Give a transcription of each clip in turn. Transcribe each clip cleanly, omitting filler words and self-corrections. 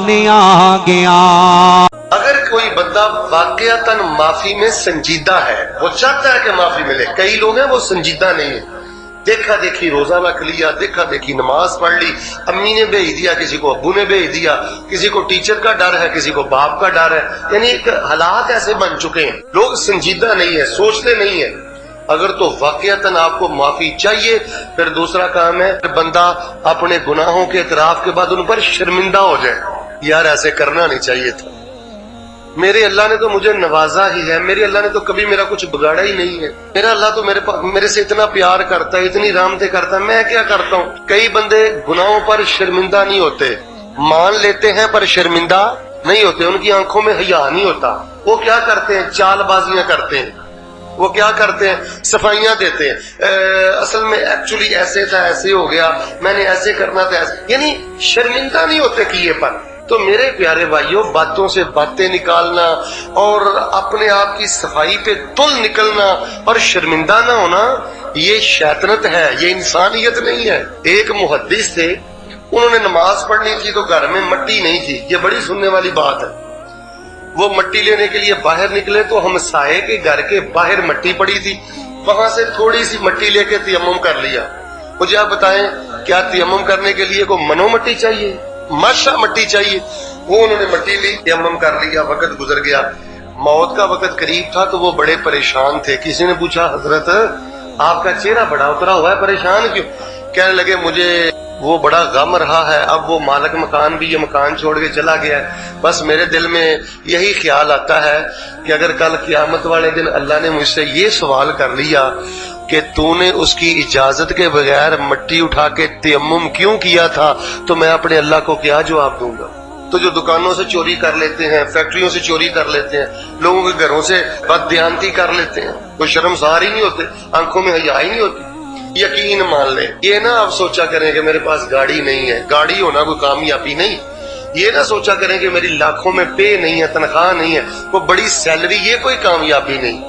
سامنے آ گیا۔ اگر کوئی بندہ واقعتاً معافی میں سنجیدہ ہے، وہ چاہتا ہے کہ معافی ملے، کئی لوگ ہیں وہ سنجیدہ نہیں ہیں، دیکھا دیکھی روزہ رکھ لیا، دیکھا دیکھی نماز پڑھ لی، امی نے بھیج دیا، کسی کو ابو نے بھیج دیا، کسی کو ٹیچر کا ڈر ہے، کسی کو باپ کا ڈر ہے، یعنی ایک حالات ایسے بن چکے ہیں، لوگ سنجیدہ نہیں ہیں، سوچتے نہیں ہیں۔ اگر تو واقعتاً آپ کو معافی چاہیے، پھر دوسرا کام ہے کہ بندہ اپنے گناہوں کے اعتراف کے بعد ان پر شرمندہ ہو جائے، یار ایسے کرنا نہیں چاہیے تھا، میرے اللہ نے تو مجھے نوازا ہی ہے، میرے اللہ نے تو کبھی میرا کچھ بگاڑا ہی نہیں ہے، میرا اللہ تو میرے سے اتنا پیار کرتا ہے، اتنی رحمتیں کرتا ہے، میں کیا کرتا ہوں۔ کئی بندے گناہوں پر شرمندہ نہیں ہوتے، مان لیتے ہیں پر شرمندہ نہیں ہوتے، ان کی آنکھوں میں حیا نہیں ہوتا، وہ کیا کرتے ہیں، چال بازیاں کرتے ہیں، وہ کیا کرتے ہیں، صفائیاں دیتے ہیں، اصل میں ایکچولی ایسے تھا، ایسے ہو گیا، میں نے ایسے کرنا تھا، ایسے، یعنی شرمندہ نہیں ہوتے کیے پر۔ تو میرے پیارے بھائیوں، باتوں سے باتیں نکالنا اور اپنے آپ کی صفائی پہ تل نکلنا اور شرمندہ نہ ہونا، یہ شیطنت ہے، یہ انسانیت نہیں ہے۔ ایک محدث تھے، انہوں نے نماز پڑھنی تھی تو گھر میں مٹی نہیں تھی، یہ بڑی سننے والی بات ہے۔ وہ مٹی لینے کے لیے باہر نکلے تو ہمسائے کے گھر کے باہر مٹی پڑی تھی، وہاں سے تھوڑی سی مٹی لے کے تیمم کر لیا۔ مجھے آپ بتائیں، کیا تیمم کرنے کے لیے کوئی منو مٹی چاہیے؟ ماشا مٹی چاہیے۔ وہ انہوں نے مٹی لی، تیمم کر لیا، وقت گزر گیا، موت کا وقت قریب تھا تو وہ بڑے پریشان تھے۔ کسی نے پوچھا، حضرت آپ کا چہرہ بڑا اترا ہوا ہے، پریشان کیوں؟ کہنے لگے، مجھے وہ بڑا غم رہا ہے، اب وہ مالک مکان بھی یہ مکان چھوڑ کے چلا گیا ہے، بس میرے دل میں یہی خیال آتا ہے کہ اگر کل قیامت والے دن اللہ نے مجھ سے یہ سوال کر لیا کہ تو نے اس کی اجازت کے بغیر مٹی اٹھا کے تیمم کیوں کیا تھا، تو میں اپنے اللہ کو کیا جواب دوں گا؟ تو جو دکانوں سے چوری کر لیتے ہیں، فیکٹریوں سے چوری کر لیتے ہیں، لوگوں کے گھروں سے بددیانتی کر لیتے ہیں، کوئی شرمسار ہی نہیں ہوتے، آنکھوں میں حیا ہی نہیں ہوتی، یقین مان لیں۔ یہ نہ آپ سوچا کریں کہ میرے پاس گاڑی نہیں ہے، گاڑی ہونا کوئی کامیابی نہیں، یہ نہ سوچا کریں کہ میری لاکھوں میں پے نہیں ہے، تنخواہ نہیں ہے، کوئی بڑی سیلری، یہ کوئی کامیابی نہیں،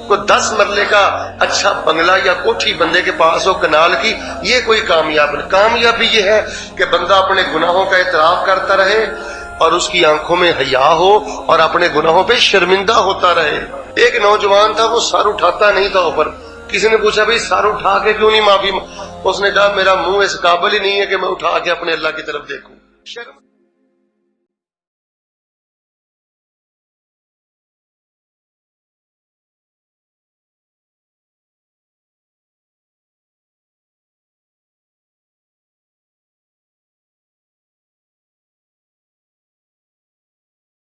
کوئی 10 مرلے کا اچھا بنگلہ یا کوٹھی بندے کے پاس ہو کنال کی، یہ کوئی کامیابی نہیں۔ کامیابی یہ ہے کہ بندہ اپنے گناہوں کا اعتراف کرتا رہے اور اس کی آنکھوں میں حیا ہو اور اپنے گناہوں پہ شرمندہ ہوتا رہے۔ ایک نوجوان تھا، وہ سر اٹھاتا نہیں تھا اوپر، کسی نے پوچھا، بھئی سر اٹھا کے کیوں نہیں معافی؟ اس نے کہا، میرا منہ اس قابل ہی نہیں ہے کہ میں اٹھا کے اپنے اللہ کی طرف دیکھوں۔ شرم